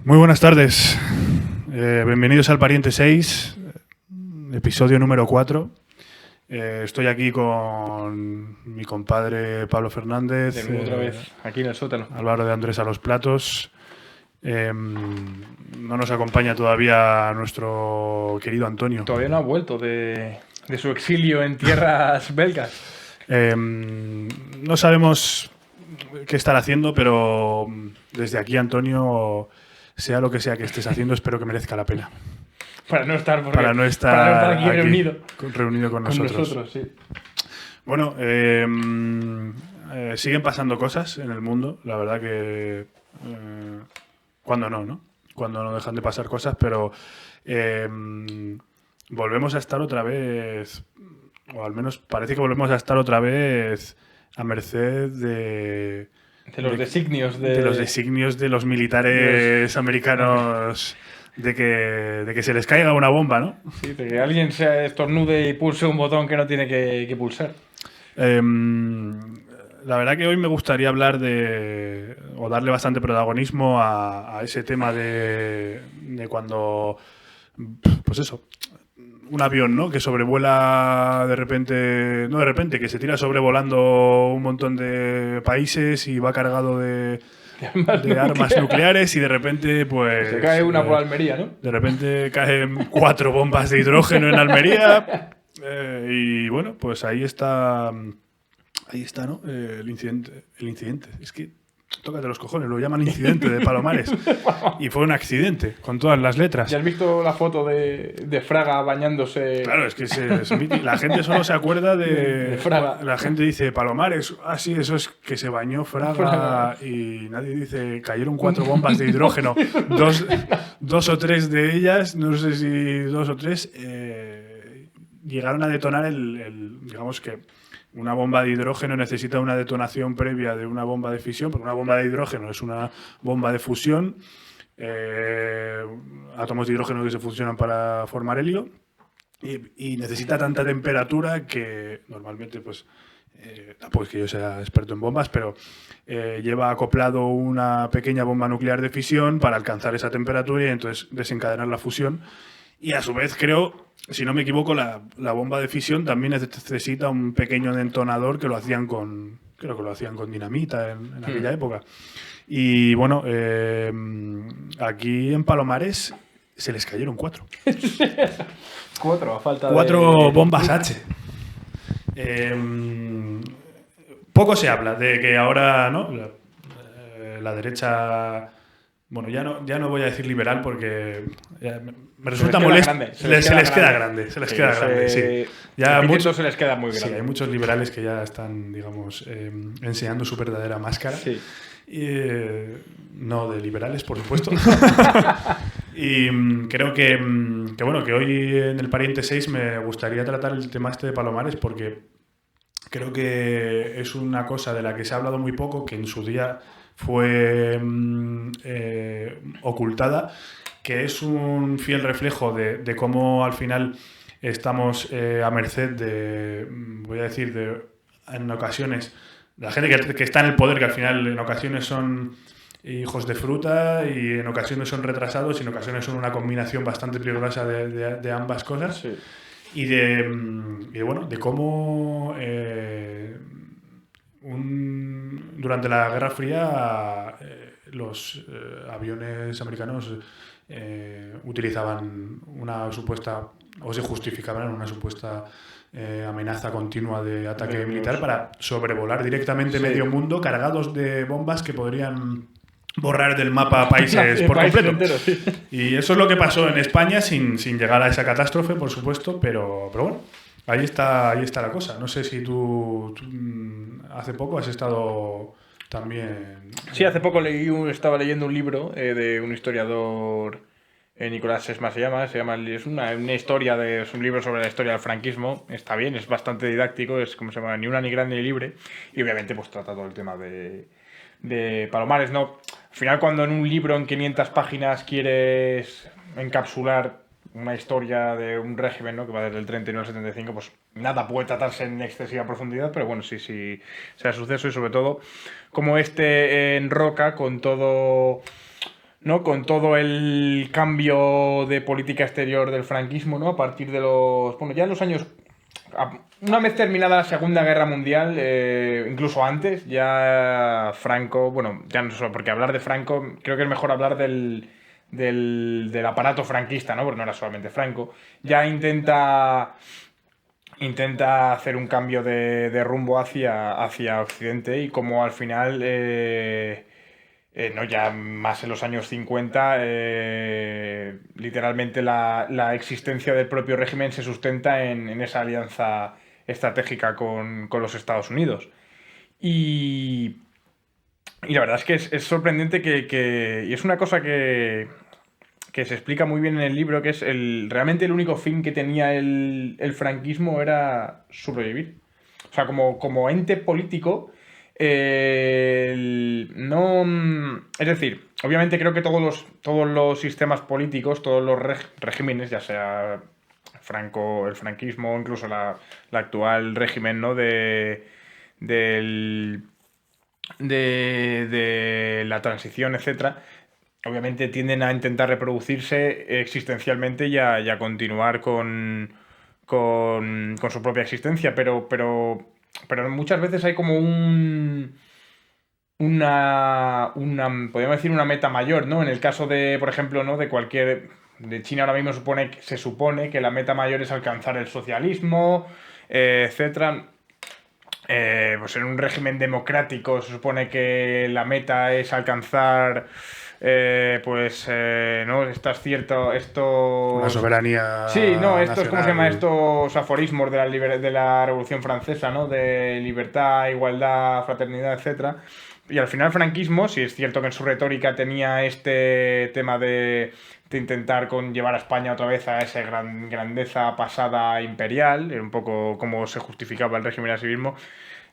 Muy buenas tardes. Bienvenidos al Pariente 6, episodio número 4. Estoy aquí con mi compadre Pablo Fernández. De nuevo otra vez, aquí en el sótano. Álvaro de Andrés a los platos. No nos acompaña todavía nuestro querido Antonio. Todavía no ha vuelto de su exilio en tierras belgas. No sabemos qué estar haciendo, pero desde aquí, Antonio, sea lo que sea que estés haciendo, espero que merezca la pena. Para no estar aquí reunido con nosotros. Sí. Bueno, siguen pasando cosas en el mundo, la verdad que cuando no, cuando no dejan de pasar cosas, pero volvemos a estar otra vez, o al menos parece que volvemos a estar otra vez a merced de los designios de los militares americanos. De que se les caiga una bomba, ¿no? Sí, de que alguien se estornude y pulse un botón que no tiene que pulsar. La verdad que hoy me gustaría hablar o darle bastante protagonismo a ese tema de cuando, pues eso, un avión, ¿no? Que sobrevuela que se tira sobrevolando un montón de países y va cargado de armas nucleares y de repente, pues... Se cae una por Almería, ¿no? De repente caen 4 bombas de hidrógeno en Almería y bueno, pues ahí está, ¿no? El incidente. Es que tócate los cojones, lo llaman incidente de Palomares. Y fue un accidente, con todas las letras. ¿Ya has visto la foto de Fraga bañándose? Claro, es que la gente solo se acuerda de Fraga. La gente dice Palomares, sí, eso es que se bañó Fraga. Y nadie dice, cayeron 4 bombas de hidrógeno. dos o tres de ellas, no sé si 2 o 3, llegaron a detonar digamos que una bomba de hidrógeno necesita una detonación previa de una bomba de fisión, porque una bomba de hidrógeno es una bomba de fusión, átomos de hidrógeno que se fusionan para formar helio, y necesita tanta temperatura que normalmente, pues, tampoco es que yo sea experto en bombas, pero lleva acoplado una pequeña bomba nuclear de fisión para alcanzar esa temperatura y entonces desencadenar la fusión. Y a su vez creo, si no me equivoco, la bomba de fisión también necesita un pequeño detonador que lo hacían con dinamita en aquella época. Y bueno, aquí en Palomares se les cayeron 4. 4, a falta 4 bombas H. Poco se habla de que ahora, ¿no? La derecha... Bueno, ya no voy a decir liberal porque me resulta molesto. Se les queda grande, sí. Ya se les queda muy grande. Sí, hay muchos liberales que ya están, digamos, enseñando su verdadera máscara. Sí. No de liberales, por supuesto. Y creo que hoy en el Pariente 6 me gustaría tratar el tema este de Palomares porque creo que es una cosa de la que se ha hablado muy poco, que en su día fue ocultada, que es un fiel reflejo de cómo al final estamos a merced en ocasiones, de la gente que está en el poder, que al final en ocasiones son hijos de fruta y en ocasiones son retrasados y en ocasiones son una combinación bastante peligrosa de ambas cosas. Sí. Y de cómo durante la Guerra Fría los aviones americanos utilizaban una supuesta, o se justificaban una supuesta amenaza continua de ataque militar para sobrevolar directamente medio mundo cargados de bombas que podrían borrar del mapa países por completo. Entero, sí. Y eso es lo que pasó en España sin llegar a esa catástrofe, por supuesto, pero bueno. Ahí está la cosa. No sé si tú hace poco has estado también... Sí, hace poco estaba leyendo un libro de un historiador, Nicolás Sesma se llama, es una historia, es un libro sobre la historia del franquismo. Está bien, es bastante didáctico, es como se llama, Ni una ni grande ni libre. Y obviamente pues trata todo el tema de Palomares, ¿no? Al final, cuando en un libro en 500 páginas quieres encapsular una historia de un régimen, ¿no?, que va desde el 39 al 75, pues nada puede tratarse en excesiva profundidad, pero bueno, sí sea suceso, y sobre todo como enroca con todo ¿no? Con todo el cambio de política exterior del franquismo, ¿no? A partir de los... Bueno, ya en los años... Una vez terminada la Segunda Guerra Mundial, incluso antes, ya Franco... Bueno, ya no solo porque hablar de Franco, creo que es mejor hablar del aparato franquista, ¿no? Porque no era solamente Franco. Ya intenta hacer un cambio de rumbo hacia Occidente y como al final, no ya más en los años 50, literalmente la existencia del propio régimen se sustenta en esa alianza estratégica con los Estados Unidos. Y, y la verdad es que es sorprendente y es una cosa que se explica muy bien en el libro, que es realmente el único fin que tenía el franquismo era sobrevivir. O sea, como ente político, no... Es decir, obviamente creo que todos los sistemas políticos, todos los regímenes, ya sea el franquismo, incluso la actual régimen, ¿no? Del, de la transición, etcétera, obviamente tienden a intentar reproducirse existencialmente y a continuar con su propia existencia, pero muchas veces hay como podríamos decir, una meta mayor, ¿no? En el caso de, por ejemplo, ¿no? De China ahora mismo se supone que la meta mayor es alcanzar el socialismo, etcétera. Pues en un régimen democrático se supone que la meta es alcanzar ¿no? Una soberanía Sí, no, estos, ¿cómo se llama? nacional. Estos aforismos de la Revolución Francesa, ¿no? De libertad, igualdad, fraternidad, etcétera. Y al final el franquismo, sí es cierto que en su retórica tenía este tema de intentar llevar a España otra vez a esa grandeza pasada imperial, era un poco como se justificaba el régimen a sí mismo.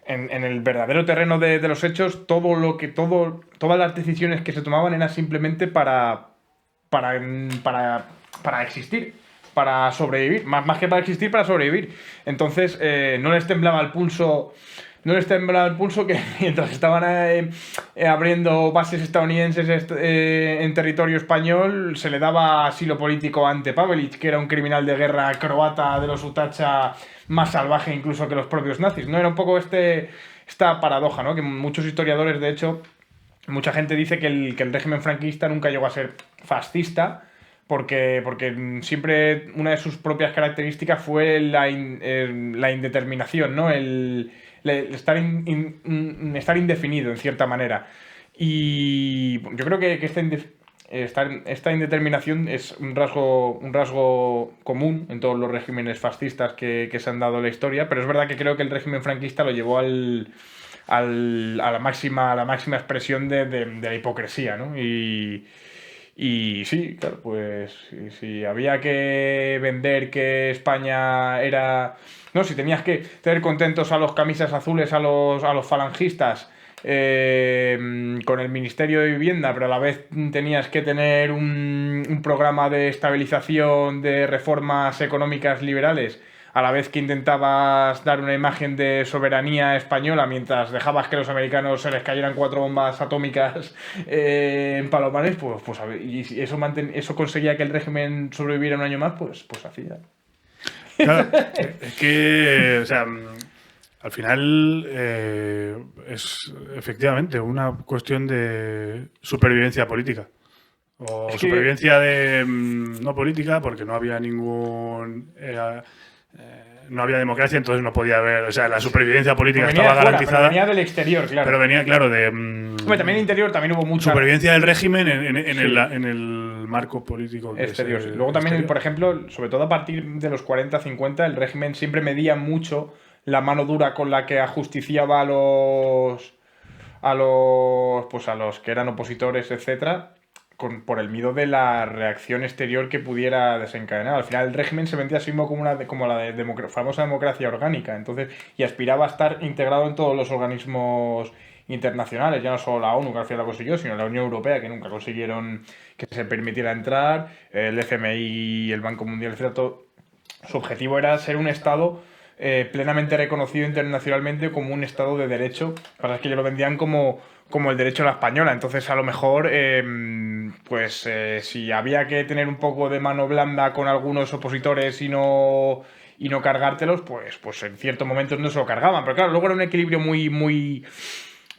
En el verdadero terreno de los hechos, todas las decisiones que se tomaban eran simplemente para existir, para sobrevivir, más que para existir, para sobrevivir. Entonces, no les temblaba el pulso. No les temblaba el pulso que mientras estaban abriendo bases estadounidenses en territorio español, se le daba asilo político a Ante Pavelić, que era un criminal de guerra croata de los Utacha más salvaje incluso que los propios nazis, ¿no? Era un poco esta paradoja, ¿no? Que muchos historiadores, de hecho, mucha gente dice que el régimen franquista nunca llegó a ser fascista, porque siempre una de sus propias características fue la indeterminación, ¿no? Estar indefinido, en cierta manera. Y yo creo que esta indeterminación es un rasgo común en todos los regímenes fascistas que se han dado en la historia, pero es verdad que creo que el régimen franquista lo llevó a la máxima expresión de la hipocresía, ¿no? Y sí, claro, pues si había que vender que España era... No, si tenías que tener contentos a los camisas azules, a los falangistas, con el Ministerio de Vivienda, pero a la vez tenías que tener un programa de estabilización, de reformas económicas liberales, a la vez que intentabas dar una imagen de soberanía española mientras dejabas que los americanos se les cayeran 4 bombas atómicas en Palomares, pues a ver, y si eso conseguía que el régimen sobreviviera un año más, pues hacía. Claro, es que, o sea, al final es efectivamente una cuestión de supervivencia política. O supervivencia no política, porque no había no había democracia, entonces no podía haber. O sea, la supervivencia política estaba garantizada. Pero venía del exterior, claro. Pero venía, claro, de. Hombre, también interior también hubo mucha. Supervivencia del régimen en el marco político exterior. Luego también, exterior. Por ejemplo, sobre todo a partir de los 40-50, el régimen siempre medía mucho la mano dura con la que ajusticiaba a los que eran opositores, etcétera, por el miedo de la reacción exterior que pudiera desencadenar. Al final el régimen se vendía a sí mismo como la famosa democracia orgánica, entonces, y aspiraba a estar integrado en todos los organismos internacionales, ya no solo la ONU, que al final lo consiguió, sino la Unión Europea, que nunca consiguieron que se permitiera entrar, el FMI, el Banco Mundial, etc. Su objetivo era ser un Estado plenamente reconocido internacionalmente como un Estado de derecho. Para que ellos lo vendían como el derecho a la española. Entonces, a lo mejor, pues si había que tener un poco de mano blanda con algunos opositores y no cargártelos, pues en ciertos momentos no se lo cargaban. Pero claro, luego era un equilibrio muy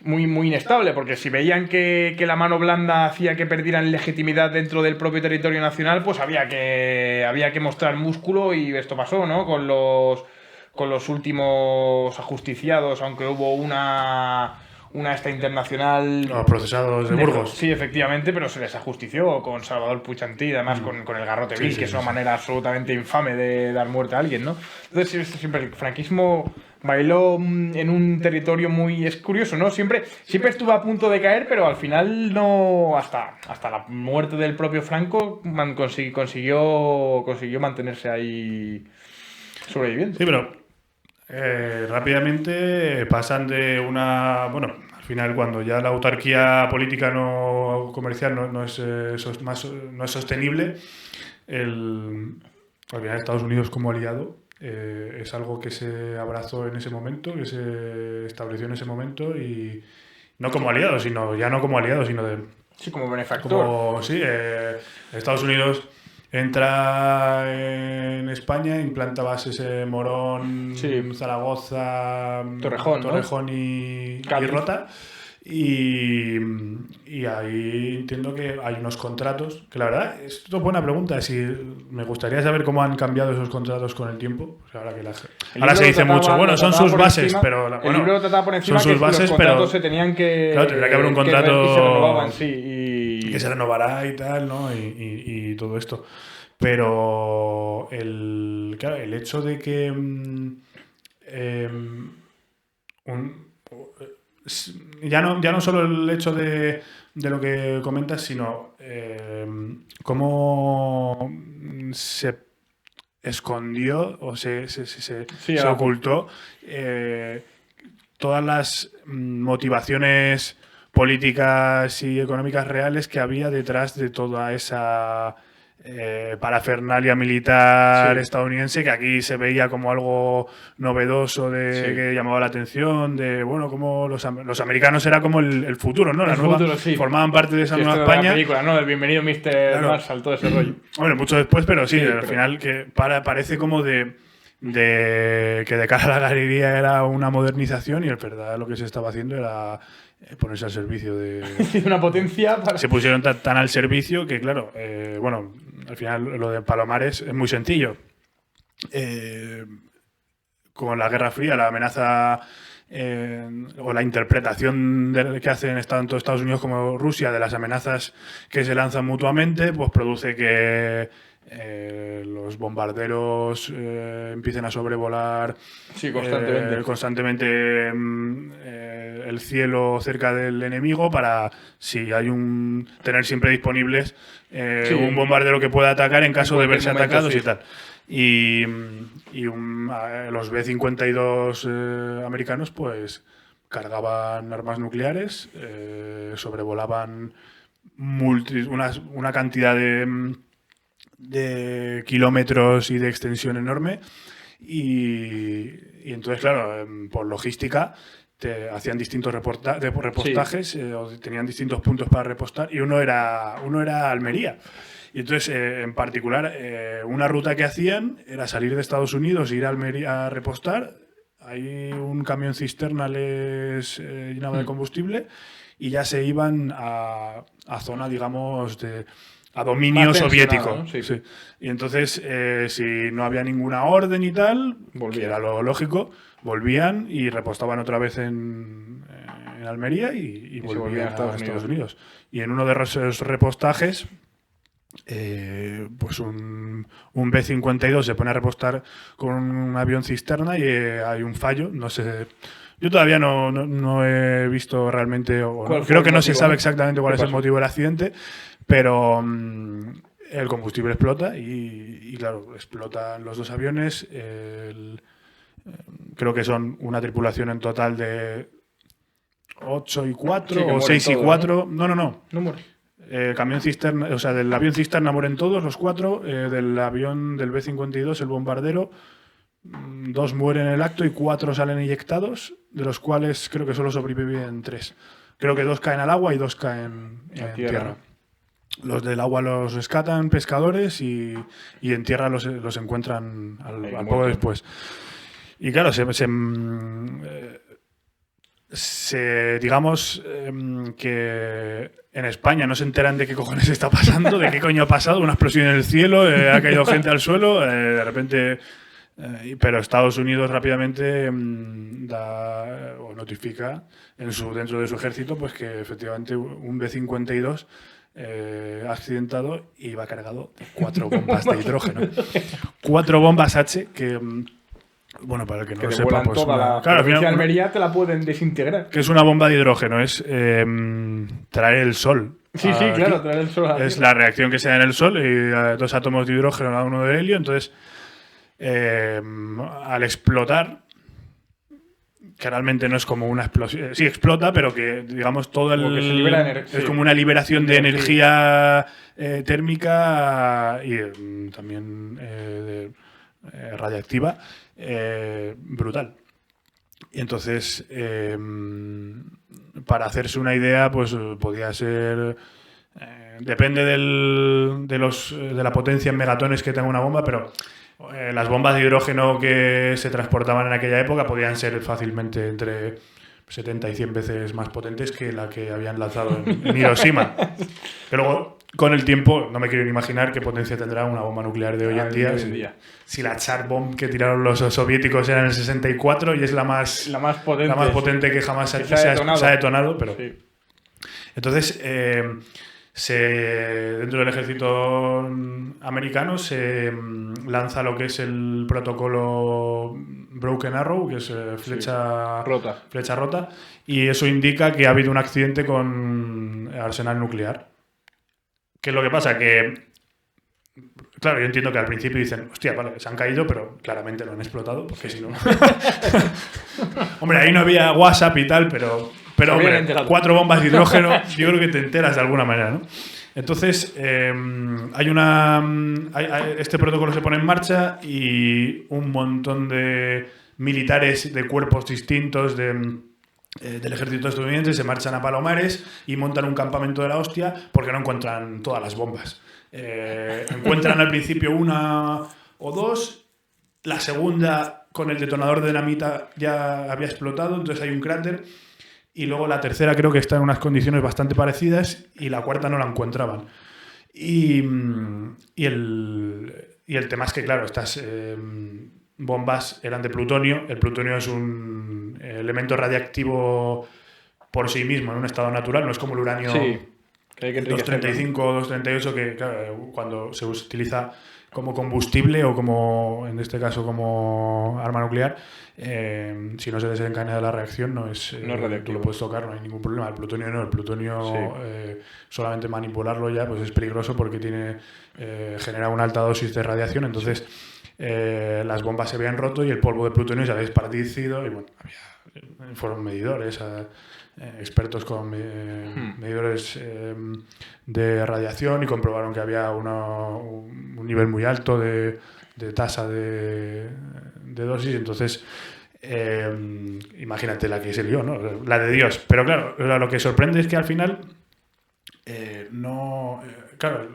inestable, porque si veían que la mano blanda hacía que perdieran legitimidad dentro del propio territorio nacional, pues había que mostrar músculo, y esto pasó, ¿no? Con los últimos ajusticiados, aunque hubo una esta internacional... Los procesados de Burgos. Sí, efectivamente, pero se les ajustició con Salvador Puig-Antí, además con el garrote vil, que es una manera absolutamente infame de dar muerte a alguien, ¿no? Entonces siempre el franquismo bailó en un territorio muy... Es curioso, ¿no? Siempre estuvo a punto de caer, pero al final no... Hasta la muerte del propio Franco consiguió mantenerse ahí sobreviviendo. Sí, pero rápidamente pasan de una... Bueno, al final cuando ya la autarquía política no comercial no es sostenible, al final Estados Unidos como aliado es algo que se abrazó en ese momento, que se estableció en ese momento, y no como aliado, sino de... Sí, como benefactor. Estados Unidos entra en España, implanta bases en Morón, Zaragoza, Torrejón, ¿no? y Rota. Y ahí entiendo que hay unos contratos, que la verdad, esto es buena pregunta. Me gustaría saber cómo han cambiado esos contratos con el tiempo. O sea, ahora se dice mucho, bueno, son sus bases, pero el libro trataba por encima son sus que bases, los contratos pero se tenían que... Claro, tendría que haber un contrato que se renovaban, sí, que se renovará y tal, ¿no? Y todo esto. Pero el hecho de que ya no solo el hecho de lo que comentas, sino cómo se escondió o se ocultó todas las motivaciones políticas y económicas reales que había detrás de toda esa parafernalia militar estadounidense, que aquí se veía como algo novedoso, que llamaba la atención, de bueno, como los americanos era como el futuro, ¿no? Formaban parte de esa nueva España. La película, ¿no? El bienvenido Mr. Marshall, todo ese rollo. Bueno, mucho después, pero al final que parece como que de cara a la galería era una modernización, y en verdad lo que se estaba haciendo era ponerse al servicio de una potencia. Se pusieron tan al servicio que, claro, al final lo de Palomares es muy sencillo. Con la Guerra Fría, la amenaza o la interpretación que hacen tanto Estados Unidos como Rusia de las amenazas que se lanzan mutuamente, pues produce que los bombarderos empiecen a sobrevolar constantemente el cielo cerca del enemigo, para si hay tener siempre disponibles un bombardero que pueda atacar en caso de verse atacados y tal. Y los B-52 americanos pues cargaban armas nucleares, sobrevolaban una cantidad de kilómetros y de extensión enorme, y entonces, claro, por logística hacían distintos repostajes, o tenían distintos puntos para repostar, y uno era Almería. Y entonces, en particular, una ruta que hacían era salir de Estados Unidos e ir a Almería a repostar. Ahí un camión cisterna les llenaba de combustible, y ya se iban a zona, digamos, a dominio soviético. ¿no? Sí. Y entonces, si no había ninguna orden y tal, que era lo lógico, volvían y repostaban otra vez en Almería y volvían a Estados Unidos. Y en uno de esos repostajes, pues un B-52 se pone a repostar con un avión cisterna, y hay un fallo. No sé, yo todavía no he visto realmente, creo que no se sabe exactamente cuál es el motivo del accidente, pero el combustible explota y claro, explotan los dos aviones. Creo que son una tripulación en total de 8 y 4 o 6 y 4. ¿No? No muere. Camión cisterna, o sea, del avión cisterna mueren todos los 4, del avión del B-52, el bombardero, 2 mueren en el acto y 4 salen eyectados, de los cuales creo que solo sobreviven 3. Creo que 2 caen al agua y 2 caen en tierra. los del agua los rescatan pescadores y en tierra los encuentran al poco después. Y claro, digamos que en España no se enteran de qué cojones está pasando, de qué coño ha pasado, una explosión en el cielo, ha caído gente al suelo, de repente... pero Estados Unidos rápidamente da o notifica dentro de su ejército pues que efectivamente un B-52 ha accidentado y va cargado de 4 bombas de hidrógeno. 4 bombas H que, bueno, para el que no que lo te sepa, vuelan pues toda la claro, al provincia de final, Almería te la pueden desintegrar. ¿qué es una bomba de hidrógeno? Es traer el sol. Sí, claro, traer el sol a la Es Tierra. la reacción que se da en el sol y 2 átomos de hidrógeno, cada uno de helio, entonces al explotar, que realmente no es como una explosión, sí explota, pero que digamos todo Como que se libera es como una liberación de energía térmica y también radiactiva brutal. Y entonces, para hacerse una idea, pues podía ser... depende de la potencia en megatones que tenga una bomba, pero las bombas de hidrógeno que se transportaban en aquella época podían ser fácilmente entre 70 y 100 veces más potentes que la que habían lanzado en Hiroshima. Que luego, con el tiempo, no me quiero ni imaginar qué potencia tendrá una bomba nuclear de hoy en día. Si la Tsar Bomb que tiraron los soviéticos era en el 64 y es la más potente que jamás se ha detonado. Pero... Sí. Entonces, dentro del ejército americano se lanza lo que es el protocolo Broken Arrow, que es flecha rota, y eso indica que ha habido un accidente con arsenal nuclear. ¿Qué es lo que pasa? Que, claro, yo entiendo que al principio dicen, hostia, vale, se han caído, pero claramente lo han explotado, porque si no... Hombre, ahí no había WhatsApp y tal, pero hombre, 4 bombas de hidrógeno, yo creo que te enteras de alguna manera, ¿no? Entonces, este protocolo se pone en marcha y un montón de militares de cuerpos distintos del ejército estadounidense se marchan a Palomares y montan un campamento de la hostia porque no encuentran todas las bombas. Encuentran al principio una o dos, la segunda con el detonador de dinamita ya había explotado, entonces hay un cráter. Y luego la tercera creo que está en unas condiciones bastante parecidas y la cuarta no la encontraban. Y el tema es que, claro, estas bombas eran de plutonio. El plutonio es un elemento radiactivo por sí mismo, en un estado natural. No es como el uranio 235 o 238, que claro, cuando se utiliza como combustible o como, en este caso, como arma nuclear, si no se desencadena la reacción no es radiactivo. Tú lo puedes tocar, no hay ningún problema. El plutonio no, el plutonio solamente manipularlo ya pues es peligroso porque genera una alta dosis de radiación, entonces las bombas se habían roto y el polvo de plutonio se había esparcido y bueno, fueron medidores, expertos con medidores de radiación y comprobaron que había un nivel muy alto de tasa de dosis, entonces imagínate la que se lió, ¿no? La de Dios. Pero claro, lo que sorprende es que al final claro,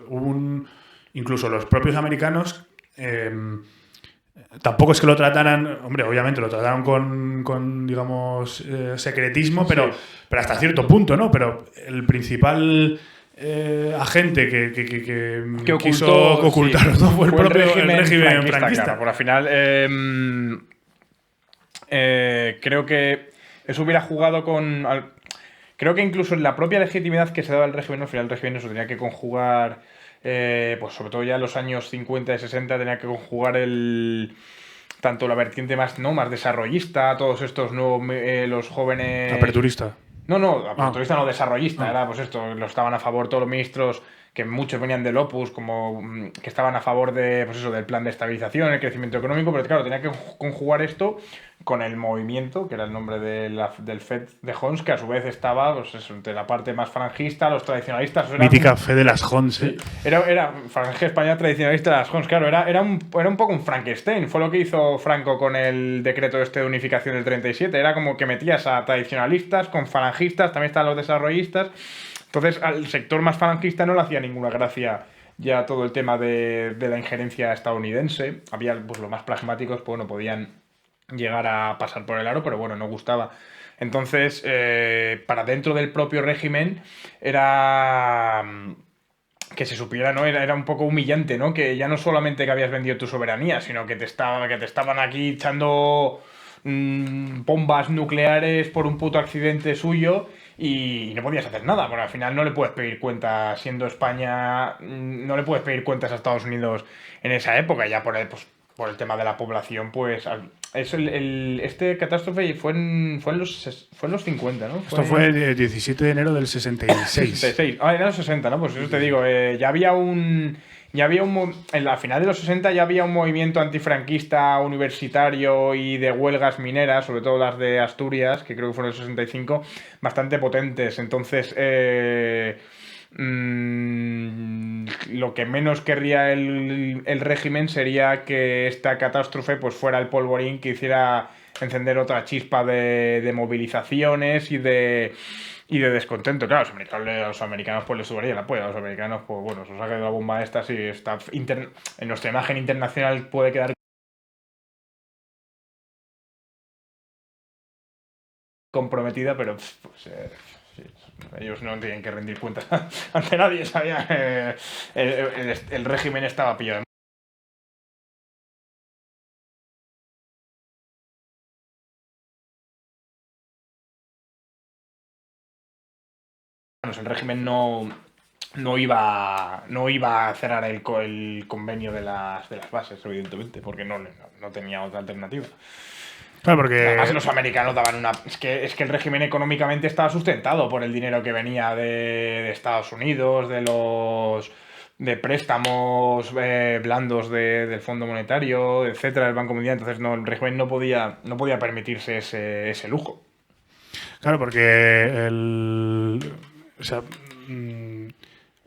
incluso los propios americanos tampoco es que lo trataran, hombre, obviamente lo trataron con digamos, secretismo, pero hasta cierto punto, ¿no? Pero el principal agente que quiso ocultarlo todo fue el propio régimen franquista. Claro, por al final creo que eso hubiera jugado con... Creo que incluso en la propia legitimidad que se daba al régimen, al final el régimen eso tenía que conjugar... pues sobre todo ya en los años 50 y 60 tenía que conjugar tanto la vertiente más desarrollista, todos estos nuevos los jóvenes... Aperturista. No, aperturista no, desarrollista, era pues esto, lo estaban a favor todos los ministros, que muchos venían del Opus, como que estaban a favor de, pues eso, del plan de estabilización, el crecimiento económico, pero claro, tenía que conjugar esto con el movimiento, que era el nombre del FED de Homs, que a su vez estaba pues eso, entre la parte más franjista, los tradicionalistas. Mítica fe de las Hons, sí, era Falange España tradicionalista de las Hons, claro, era un poco un Frankenstein. Fue lo que hizo Franco con el decreto este de unificación del 37. Era como que metías a tradicionalistas con falangistas, también estaban los desarrollistas. Entonces al sector más falangista no le hacía ninguna gracia ya todo el tema de la injerencia estadounidense. Había pues los más pragmáticos, pues bueno, podían llegar a pasar por el aro, pero bueno, no gustaba. Entonces, para dentro del propio régimen era que se supiera, ¿no? Era un poco humillante, ¿no? Que ya no solamente que habías vendido tu soberanía, sino que te estaban aquí echando bombas nucleares por un puto accidente suyo y no podías hacer nada. Bueno, al final no le puedes pedir cuentas, siendo España, no le puedes pedir cuentas a Estados Unidos en esa época, ya por el tema de la población, pues este catástrofe fue en los 50, ¿no? Esto fue el 17 de enero del 66. 66. Era los 60, ¿no? Pues eso te digo, ya había un... En la final de los 60 ya había un movimiento antifranquista universitario y de huelgas mineras, sobre todo las de Asturias, que creo que fueron en el 65, bastante potentes. Entonces, lo que menos querría el régimen sería que esta catástrofe pues fuera el polvorín que hiciera encender otra chispa de movilizaciones y de descontento. Claro, a los americanos pues les subaría la polla. A los americanos, pues bueno, se os ha quedado la bomba esta, sí, está en nuestra imagen internacional puede quedar comprometida, pero pues, sí, ellos no tienen que rendir cuentas ante nadie, ¿sabía? El régimen estaba pillado. El régimen no iba a cerrar el convenio de las bases, evidentemente, porque no tenía otra alternativa. Claro, porque... Además, los americanos daban una... Es que el régimen económicamente estaba sustentado por el dinero que venía de Estados Unidos, de préstamos blandos del Fondo Monetario, etcétera, del Banco Mundial. Entonces, el régimen no podía permitirse ese lujo. Claro, porque o sea,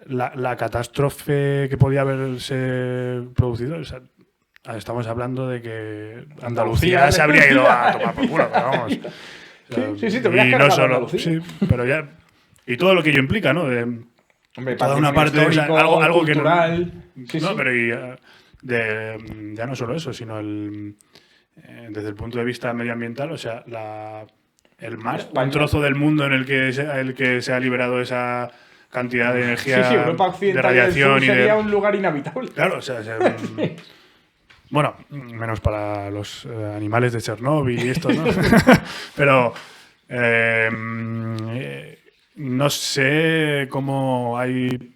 la catástrofe que podía haberse producido, o sea, estamos hablando de que Andalucía se habría ido a tomar por culo, pero vamos. Sí, te hubieras cargado a Andalucía. Sí, pero ya. Y todo lo que ello implica, ¿no? Hombre, toda una parte, o sea, algo cultural, que no. Pero ya no solo eso, sino desde el punto de vista medioambiental, o sea, el mar, España, un trozo del mundo en el que se ha liberado esa cantidad de energía, Europa Occidental, de radiación del sur sería un lugar inhabitable. Claro, o sea, bueno, menos para los animales de Chernóbil y esto, ¿no? Pero no sé cómo hay...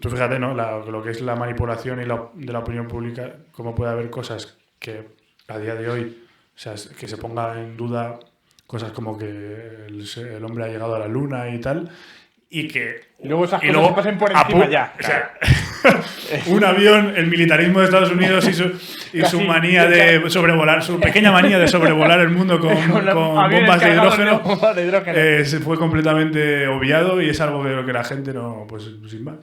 Tú fíjate, ¿no? Lo que es la manipulación de la opinión pública, cómo puede haber cosas que a día de hoy, o sea, que se ponga en duda cosas como que el hombre ha llegado a la luna y tal, y que... Luego esas cosas se pasen por encima ya. O sea, un avión, el militarismo de Estados Unidos y su manía de sobrevolar, su pequeña manía de sobrevolar el mundo con bombas de hidrógeno, se fue completamente obviado y es algo de lo que la gente no, pues sin más,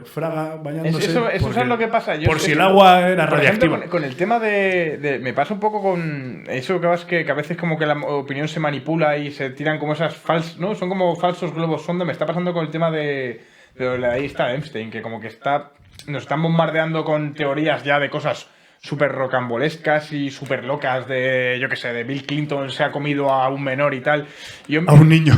fraga bañándose. Eso es lo que pasa. Si el agua era radiactiva. Ejemplo, con el tema me pasa un poco con eso que a veces como que la opinión se manipula y se tiran como esas falsas, ¿no? Son como falsos globos sonda. Me está pasando con el tema de la lista de Epstein, que como que nos están bombardeando con teorías ya de cosas súper rocambolescas y súper locas de, yo qué sé, de Bill Clinton se ha comido a un menor y tal. A un niño.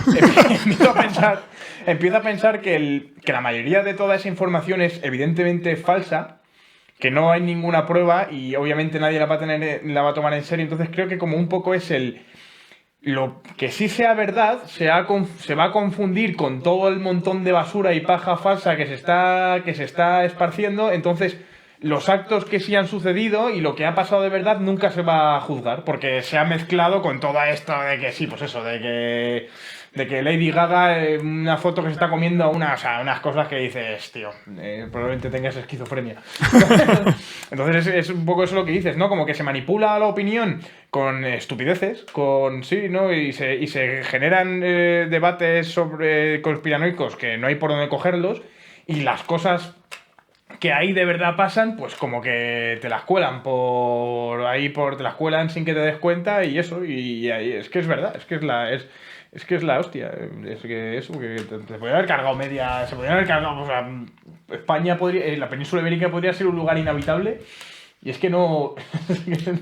Empiezo a pensar que la mayoría de toda esa información es evidentemente falsa, que no hay ninguna prueba y obviamente nadie la va a tomar en serio. Entonces creo que como un poco es lo que sí sea verdad se va a confundir con todo el montón de basura y paja falsa que se está esparciendo. Entonces los actos que sí han sucedido y lo que ha pasado de verdad nunca se va a juzgar porque se ha mezclado con todo esto de que sí, pues eso, de que de que Lady Gaga, una foto que se está comiendo unas cosas que dices, tío, probablemente tengas esquizofrenia. Entonces es un poco eso lo que dices, ¿no? Como que se manipula la opinión con estupideces, ¿no? Y se generan debates sobre conspiranoicos que no hay por dónde cogerlos, y las cosas que ahí de verdad pasan, pues como que te las cuelan te las cuelan sin que te des cuenta, y eso, y ahí es que es verdad, es que es la hostia. Es que eso, que te podría haber cargado se podría haber cargado, o sea, España la península ibérica podría ser un lugar inhabitable, y es que no.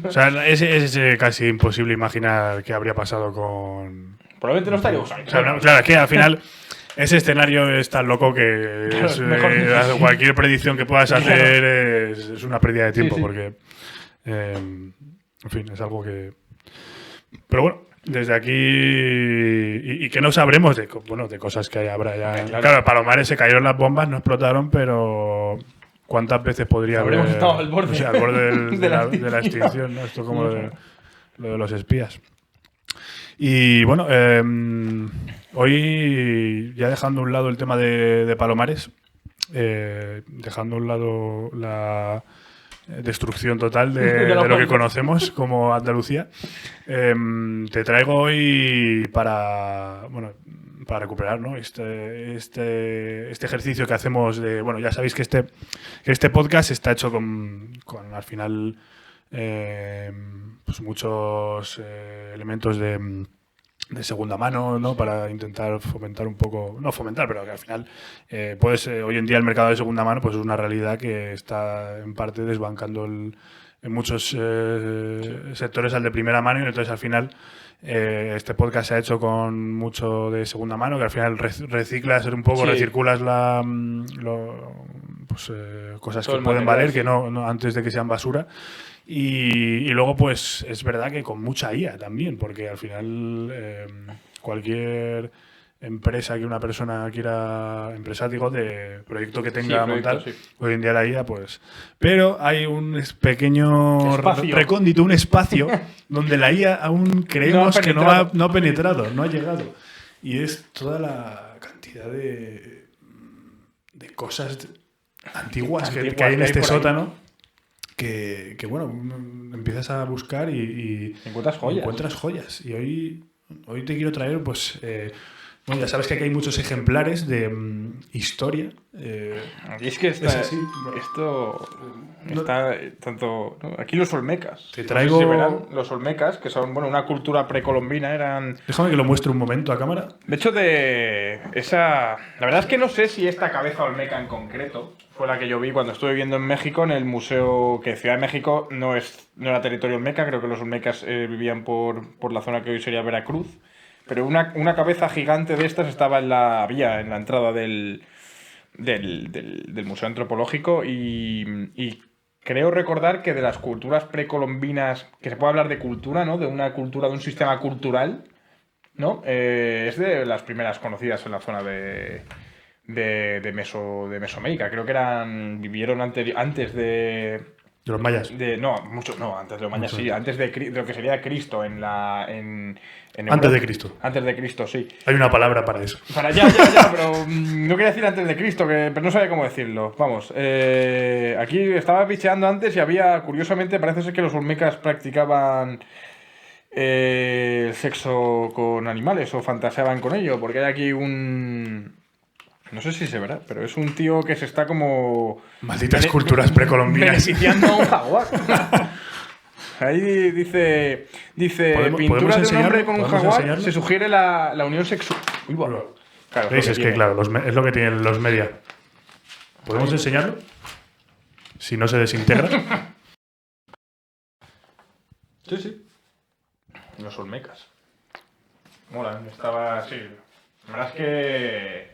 O sea, es casi imposible imaginar qué habría pasado con. Probablemente no estaríamos ahí. O sea, claro, es que al final ese escenario es tan loco que Claro, cualquier predicción que puedas hacer es una pérdida de tiempo, Sí. porque, en fin, es algo que. Pero bueno, desde aquí. Y que no sabremos de cosas que habrá ya. Claro, Palomares se cayeron las bombas, no explotaron, pero. ¿Cuántas veces podría haber. Habremos estado al borde. O sea, al borde De la de la extinción, ¿no? Esto como Sí, lo de los espías. Y bueno, hoy, ya dejando a un lado el tema de Palomares, dejando a un lado la destrucción total de lo que conocemos como Andalucía, te traigo hoy para recuperar, ¿no? este ejercicio que hacemos de, bueno, ya sabéis que este podcast está hecho con al final pues muchos elementos de segunda mano, ¿no? Para intentar fomentar un poco, no fomentar, pero que al final hoy en día el mercado de segunda mano pues es una realidad que está en parte desbancando en muchos sectores al de primera mano, y entonces al final este podcast se ha hecho con mucho de segunda mano, que al final reciclas un poco, recirculas cosas todo que el pueden material, valer, sí. que no antes de que sean basura. Y luego, pues, es verdad que con mucha IA también, porque al final cualquier empresa que una persona quiera, digo, de proyecto que tenga a montar, hoy en día la IA, pues. Pero hay un pequeño recóndito, un espacio donde la IA aún creemos que no ha penetrado, no ha llegado. Y es toda la cantidad de cosas antiguas que hay en este sótano. Que bueno, empiezas a buscar y encuentras joyas. Y hoy te quiero traer, pues, bueno, ya sabes que aquí hay muchos ejemplares de historia. Y es que es así, esto está tanto. ¿No? Aquí los olmecas. Te traigo. No sé si verán, los olmecas, que son una cultura precolombina, eran. Déjame que lo muestre un momento a cámara. De hecho, la verdad es que no sé si esta cabeza olmeca en concreto fue la que yo vi cuando estuve viviendo en México, en el museo, que Ciudad de México no era territorio olmeca, creo que los olmecas vivían por la zona que hoy sería Veracruz, pero una cabeza gigante de estas había en la entrada del Museo Antropológico, y creo recordar que de las culturas precolombinas, que se puede hablar de cultura, ¿no? De una cultura, de un sistema cultural, ¿no? Es de las primeras conocidas en la zona de Mesoamérica. Creo que vivieron antes de los mayas. Antes de los mayas, sí. Antes de lo que sería Cristo antes de Cristo. Antes de Cristo, sí. Hay una palabra para eso. Ya, pero no quería decir antes de Cristo, pero no sabía cómo decirlo. Vamos, aquí estaba bicheando antes y curiosamente, parece ser que los olmecas practicaban el sexo con animales o fantaseaban con ello, porque hay aquí no sé si se verá, pero es un tío que se está como... Malditas culturas precolombinas. Beneficiando a un jaguar. Ahí dice pintura de un hombre con un jaguar, se sugiere la unión sexual. Uy, bueno. Claro, es que claro, es lo que tienen los media. ¿Podemos enseñarlo? Si no se desintegra. Sí. Los olmecas. Molan, estaba así. La verdad es que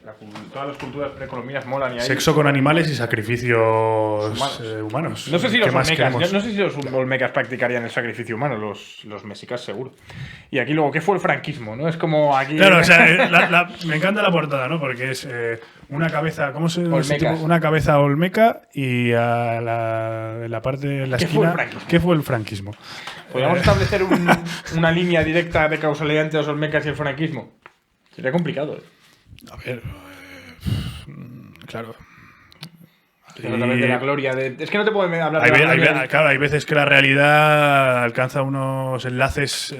todas las culturas precolombinas molan. Sexo con animales y sacrificios humanos. No sé si los olmecas practicarían el sacrificio humano, los mexicas seguro. Y aquí luego, ¿qué fue el franquismo? ¿No? Es como aquí... Claro, o sea, me encanta la portada, ¿no? Porque es una cabeza, ¿cómo se llama? Una cabeza olmeca, y en la parte de la esquina, ¿qué fue el franquismo? ¿Podríamos establecer una línea directa de causalidad entre los olmecas y el franquismo? Sería complicado. A ver, claro. A través de la gloria de... Es que no te puedo hablar Hay, de la ve- hay gloria. ve- claro, hay veces que la realidad alcanza unos enlaces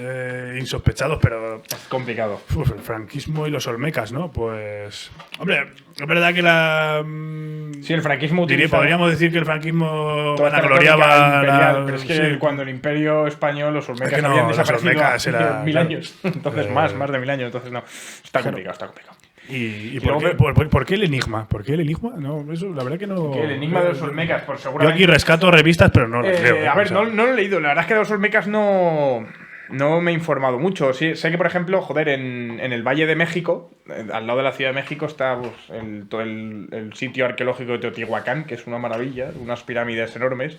insospechados, pero Es complicado. el franquismo y los olmecas, ¿no? Pues, hombre, es verdad que Sí, el franquismo utiliza podríamos decir que el franquismo toda esta vanagloriaba retórica imperial, la- pero es que sí. cuando el imperio español, los olmecas Es que no, habían los desaparecido olmecas hace era- 1000 claro. años. Entonces, más de 1000 años. Entonces, no. Está complicado, está complicado. ¿Y luego por qué el enigma? ¿Por qué el enigma? No, eso la verdad que no. Que el enigma de los olmecas, por Yo seguramente... aquí rescato revistas, pero no las leo. A ver, o sea, no lo he leído. La verdad es que de los olmecas no me he informado mucho. Sí, sé que, por ejemplo, joder, en el Valle de México, al lado de la Ciudad de México, está pues, todo el sitio arqueológico de Teotihuacán, que es una maravilla, unas pirámides enormes.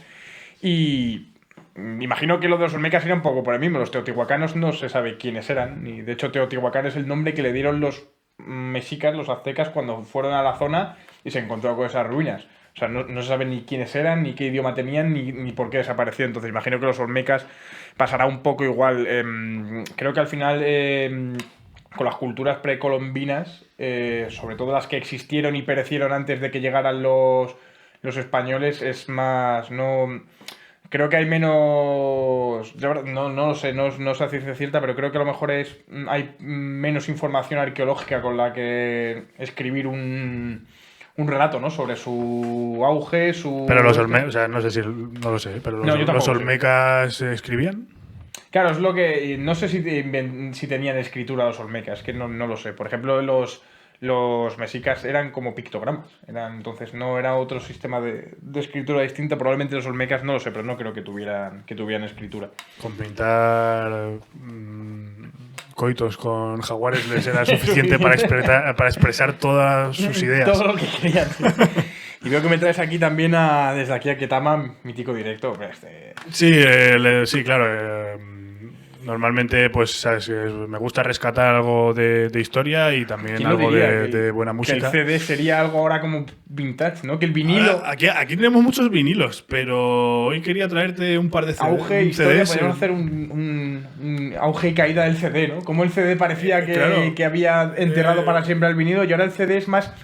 Y imagino que lo de los olmecas era un poco por el mismo. Los teotihuacanos no se sabe quiénes eran. Y de hecho, Teotihuacán es el nombre que le dieron los mexicas, los aztecas, cuando fueron a la zona y se encontró con esas ruinas. O sea, no se sabe ni quiénes eran, ni qué idioma tenían, ni por qué desapareció. Entonces, imagino que los olmecas pasará un poco igual. Creo que al final, con las culturas precolombinas, sobre todo las que existieron y perecieron antes de que llegaran los españoles, es más... no Creo que hay menos... No lo sé, no sé a ciencia cierta, pero creo que a lo mejor hay menos información arqueológica con la que escribir un relato, ¿no? Sobre su auge, su... Pero los olmecas, o sea, no sé si. No lo sé, pero No, yo tampoco los sé. olmecas escribían. Claro, es lo que... No sé si tenían escritura los olmecas, que no lo sé. Por ejemplo, los mexicas eran como pictogramas. Entonces no era otro sistema de escritura distinta. Probablemente los olmecas, no lo sé, pero no creo que tuvieran escritura. Con pintar coitos con jaguares les era suficiente para expresar todas sus ideas. Todo lo que querían. Sí. Y veo que me traes aquí también desde aquí a Ketama, mítico directo. Sí, sí, claro. Normalmente, pues, ¿sabes? Me gusta rescatar algo de historia y también ¿Quién lo algo diría? de buena música. Que el CD sería algo ahora como vintage, ¿no? Que el vinilo... Ahora, aquí tenemos muchos vinilos, pero hoy quería traerte un par de Auge, historia, CDs. podríamos hacer un auge y caída del CD, ¿no? Como el CD parecía claro. que había enterrado para siempre al vinilo y ahora el CD es más...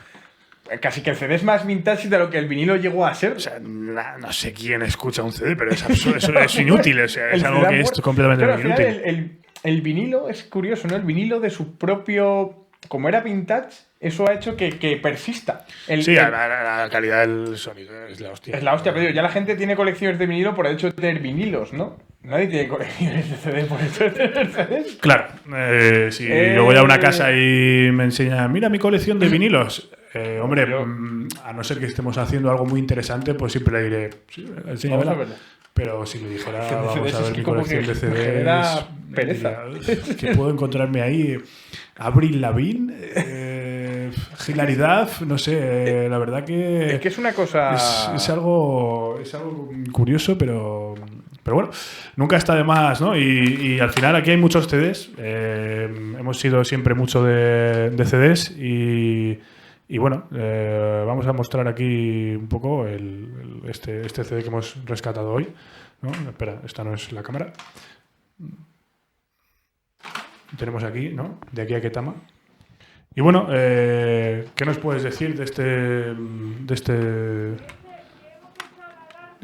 Casi que el CD es más vintage de lo que el vinilo llegó a ser. O sea, no sé quién escucha un CD, pero es absurdo, eso es inútil. O sea, es algo que es completamente Pero al final inútil. el vinilo es curioso, ¿no? El vinilo de su propio... Como era vintage, eso ha hecho que persista. La calidad del sonido es la hostia. Es la hostia, pero digo, ya la gente tiene colecciones de vinilo por el hecho de tener vinilos, ¿no? Nadie tiene colecciones de CD por el hecho de tener CDs. Claro, si yo voy a una casa y me enseña, mira mi colección de vinilos. Hombre, a no ser que estemos haciendo algo muy interesante, pues siempre le diré, sí, enséñamela. Pero si me dijera, vamos a ver mi colección de CDs, genera pereza. Que puedo encontrarme ahí Avril Lavigne, hilaridad, no sé, la verdad que... Es que es una cosa... Es algo curioso, pero bueno, nunca está de más, ¿no? Y al final aquí hay muchos CDs, hemos sido siempre mucho de CDs y bueno, vamos a mostrar aquí un poco este CD que hemos rescatado hoy, ¿no? Espera, esta no es la cámara. Tenemos aquí, ¿no? De aquí a Ketama. Y bueno, ¿qué nos puedes decir de este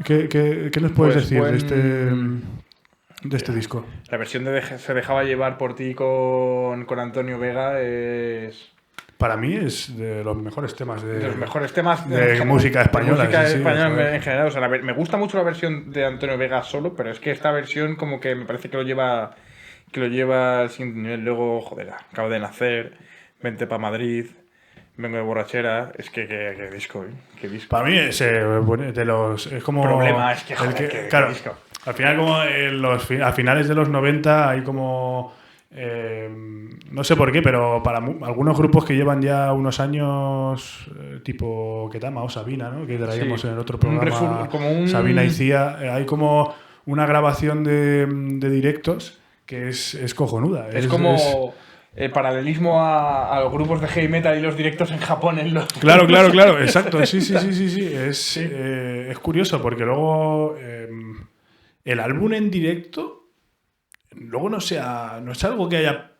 ¿Qué nos puedes decir de este disco? La versión Se dejaba llevar por ti con Antonio Vega es... Para mí es de los mejores temas de los mejores temas de música española. Música sí, española en general. O sea, me gusta mucho la versión de Antonio Vega solo, pero es que esta versión como que me parece que lo lleva al siguiente nivel. Luego, joder, acabo de nacer, vente pa' Madrid, vengo de borrachera. Es que disco, ¿eh? Qué disco. Para mí es de los... Es como... Problema es que, joder, claro, qué disco. Al final, como a finales de los 90 hay como... no sé por qué, pero para algunos grupos que llevan ya unos años, tipo Ketama o Sabina, ¿no? Que traíamos en el otro programa, Sabina y Cía, hay como una grabación de directos que es cojonuda. Es como el paralelismo a los grupos de heavy metal y los directos en Japón. Claro, exacto. Sí. Es curioso porque luego el álbum en directo luego no es algo que haya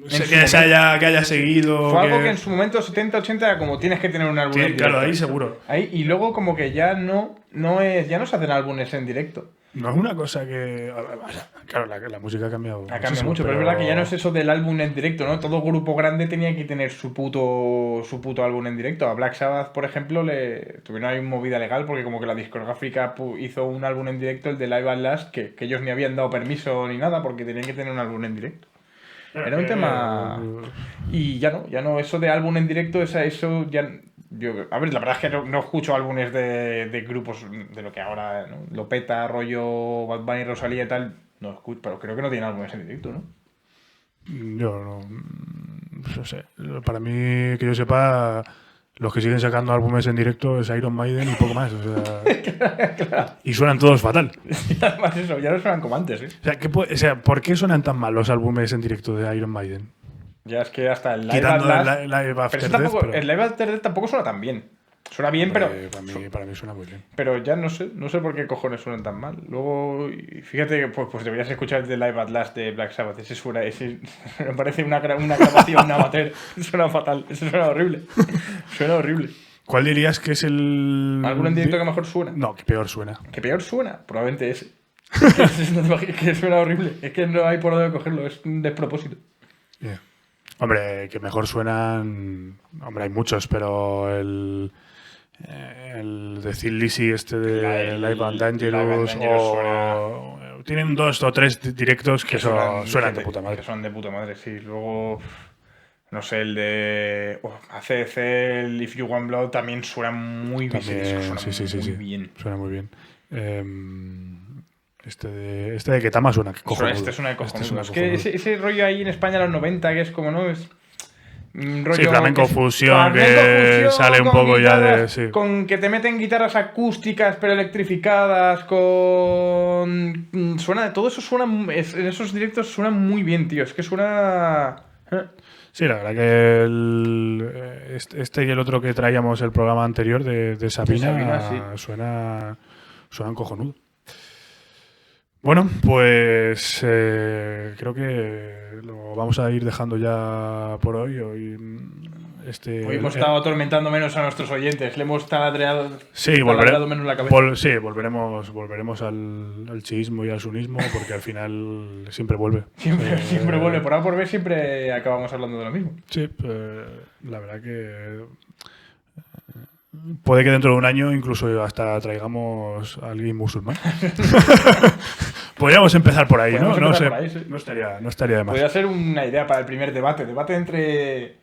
que haya seguido. Fue algo que en su momento, 70, 80, era como tienes que tener un álbum en directo. Claro, ahí seguro. Y luego como que ya no se hacen álbumes en directo. No es una cosa que... Claro, la música ha cambiado. Ha cambiado mucho, pero es verdad que ya no es eso del álbum en directo, ¿no? Todo grupo grande tenía que tener su puto álbum en directo. A Black Sabbath, por ejemplo, tuvieron ahí una movida legal porque como que la discográfica hizo un álbum en directo, el de Live at Last, que ellos ni habían dado permiso ni nada porque tenían que tener un álbum en directo. Era un tema... Y ya no, eso de álbum en directo, eso ya... a ver, la verdad es que no escucho álbumes de grupos de lo que ahora, ¿no? Lo peta, rollo Bad Bunny, Rosalía y tal, no escucho, pero creo que no tienen álbumes en directo, ¿no? Yo no sé. Para mí, que yo sepa, los que siguen sacando álbumes en directo es Iron Maiden y poco más. O sea, Claro. Y suenan todos fatal. Y además eso, ya no suenan como antes, ¿eh? O sea, ¿por qué suenan tan mal los álbumes en directo de Iron Maiden? Ya es que hasta el Live Quitando at Last... el Live After Pero Death, pero... el Live After Death tampoco suena tan bien. Suena bien, pero... Para mí suena muy bien. Pero ya no sé por qué cojones suenan tan mal. Luego, fíjate que pues deberías escuchar el de Live at Last de Black Sabbath. Ese me parece una grabación amateur. Suena fatal, ese suena horrible. Suena horrible. ¿Cuál dirías que es el... ¿Algún en directo que mejor suena? No, que peor suena. ¿Que peor suena? Probablemente ese. Que suena horrible. Es que no hay por dónde cogerlo, es un despropósito. Yeah. Hombre, que mejor suenan... Hombre, hay muchos, pero el de Thin Lizzy de Live and Dangerous tienen 2 o 3 directos que suenan de puta madre. Que son de puta madre, sí. Luego, no sé, el de ACDC, el If You Want Blood también suena muy bien. Sí. Bien. Suena muy bien. Este de Ketama suena cojonudo. Este suena de cojonudo. Es que ese rollo ahí en España a los 90, que es como, ¿no? Es... rollo sí, flamenco fusión, que sale un poco ya de... Sí. Con que te meten guitarras acústicas pero electrificadas, con... todo eso suena... En esos directos suena muy bien, tío. Es que suena... Sí, la verdad que este y el otro que traíamos el programa anterior de Sabina, sí. suenan cojonudo. Bueno, pues creo que lo vamos a ir dejando ya por hoy. Hoy hemos estado atormentando menos a nuestros oyentes, le hemos taladreado, menos la cabeza. Volveremos al chiismo y al sunismo, porque al final siempre vuelve. Siempre vuelve. Por A por B siempre acabamos hablando de lo mismo. Sí, la verdad que... Puede que dentro de un año incluso hasta traigamos a alguien musulmán. Podríamos empezar por ahí, ¿no? No sé. Ahí, sí. No estaría de más. Podría ser una idea para el primer debate. Debate entre...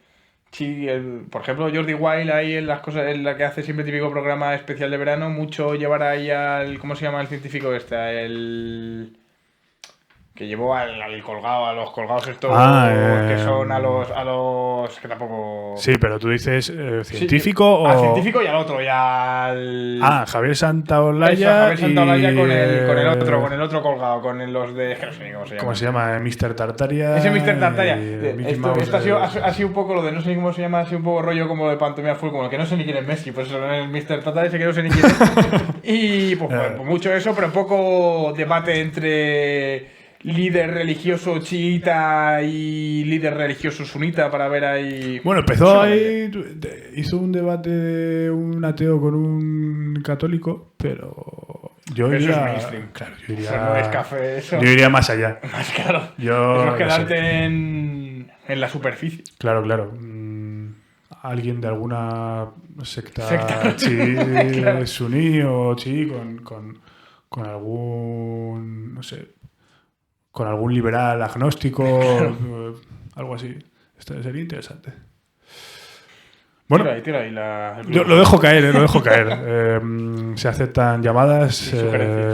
Sí, por ejemplo, Jordi Wild ahí en las cosas, en la que hace siempre típico programa especial de verano, mucho llevar ahí al... ¿Cómo se llama el científico este? El... Que llevó al colgado, a los colgados estos que son a los que tampoco... Sí, pero tú dices científico o... Al científico y al otro, y al... Javier Santaolalla. Javier Santaolalla con el otro colgado, con los de... No sé ni cómo se llama. ¿Cómo se llama? Mr. Tartaria. Ese Mr. Tartaria. Esto ha sido un poco lo de no sé ni cómo se llama, ha sido un poco rollo como de Pantomima Full, como que no sé ni quién es Messi, pues eso, el Mr. Tartaria ese que no sé ni quién es. Y pues mucho eso, pero un poco debate entre... líder religioso chiita y líder religioso sunita para ver ahí... Bueno, empezó ahí... Hizo un debate de un ateo con un católico, pero... Eso es mainstream. Claro, eso no es café, eso... Yo iría más allá. Más claro. Eso es quedarte en la superficie. Claro. Alguien de alguna secta chi, claro. suní o chi con algún... no sé... con algún liberal agnóstico, claro. Algo así. Sería interesante. Bueno, tira ahí lo dejo caer, se aceptan llamadas,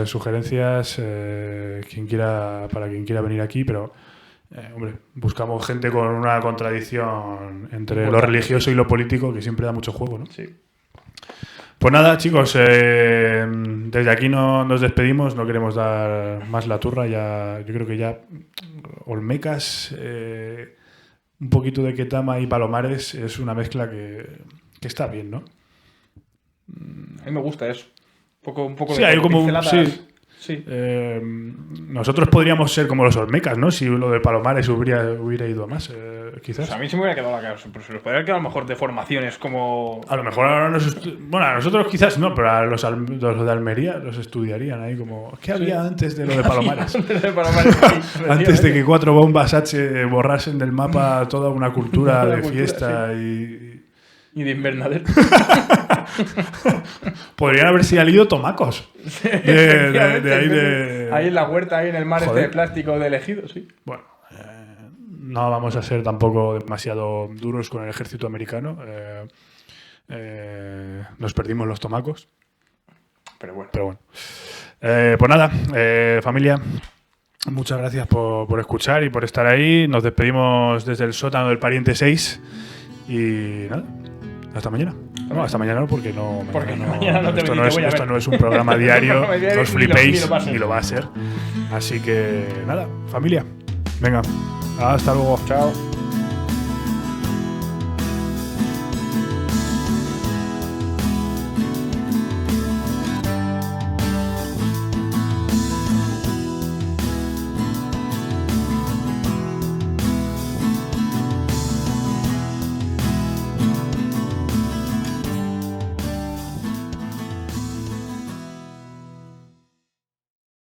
sugerencias, para quien quiera venir aquí, pero hombre, buscamos gente con una contradicción entre lo religioso y lo político, que siempre da mucho juego, ¿no? Sí. Pues nada, chicos, desde aquí nos despedimos, no queremos dar más la turra, yo creo que ya Olmecas, un poquito de Ketama y Palomares es una mezcla que está bien, ¿no? A mí me gusta eso. Un poco sí, de hay como sí. Nosotros podríamos ser como los Olmecas, ¿no? Si lo de Palomares hubiera ido a más. quizás. Pues a mí se me hubiera quedado la cabeza. Pero se les podría quedar a lo mejor de formaciones como. A lo mejor ahora bueno, a nosotros quizás no, pero a los de Almería los estudiarían ahí como. ¿Qué había antes de lo de Palomares? Antes de que 4 bombas H borrasen del mapa toda una cultura de fiesta y de invernadero. Podrían haber salido tomacos. Ahí en la huerta, ahí en el mar este de plástico de elegido, sí. Bueno, no vamos a ser tampoco demasiado duros con el ejército americano. Nos perdimos los tomacos. Pero bueno. Pues nada, familia, muchas gracias por escuchar y por estar ahí. Nos despedimos desde el sótano del Pariente 6 y nada, hasta mañana. No, hasta mañana no, porque no. Mañana no te esto no es un programa diario, no os flipéis ni lo va a ser. Así que nada, familia, venga, hasta luego. Chao.